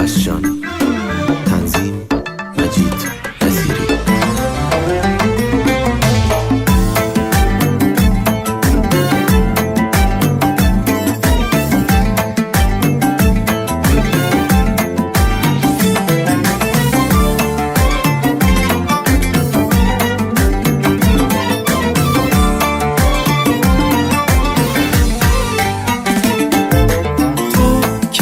آخشجان. تنظیم مجید نصیری.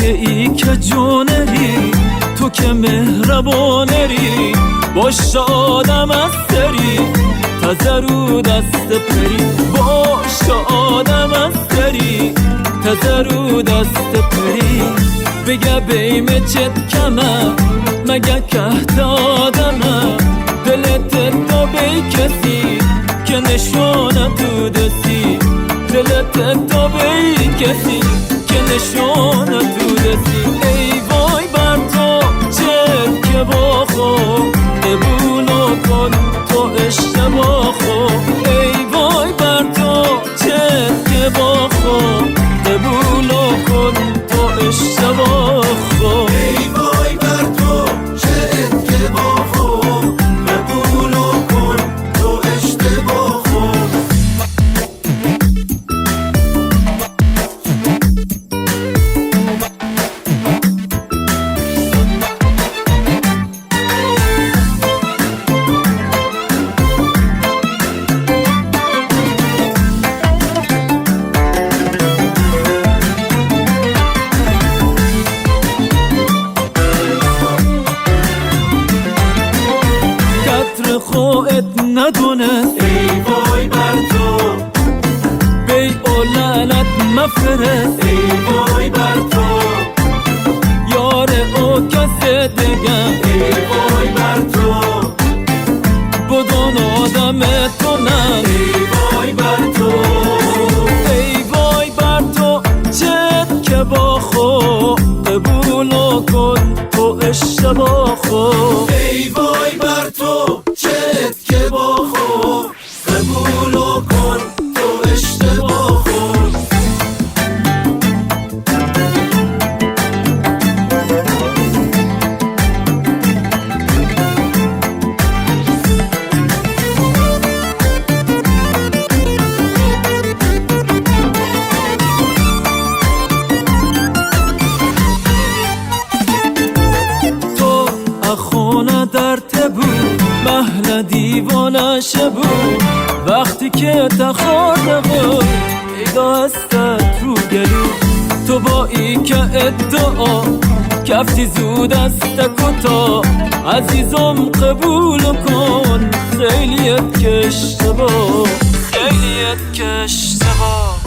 ای که جونری، تو که مهربانری، باش آدم از سری تزرو دست پری، باش آدم از سری تزرو دست پری. بگه بیمه چت کمه مگه که آدمه، دلت تو بی کسی که نشونه تو دستی، دلت تو بی کسی که نشونه تو دستی. ای وای بر تو چه که با خود قبولو کن تو اشتباه خود. ای وای بر تو چه که با خود قبولو کن تو اشتباه خود. ای وای بر تو چه که با خود قبولو کن تو اشتباه خود. خواهد ندونست ای وای بر تو بی اولانت مفرست. ای وای بر تو یار او کس دیگه، ای وای بر تو بدون آدم تو نه. ای وای بر تو ای وای بر تو چت که با خود قبولو کن تو اشتباه خود. ای وای بر تو چت که با خود قبولو کن تو اشتباه خود. خونه در تبو محل دیوانه شبو، وقتی که تخورده بود ایدا هستت رو گلو. تو با ای که ادعا کفتی زود است کتا، عزیزم قبول کن خیلیت که اشتباه، خیلیت که اشتباه.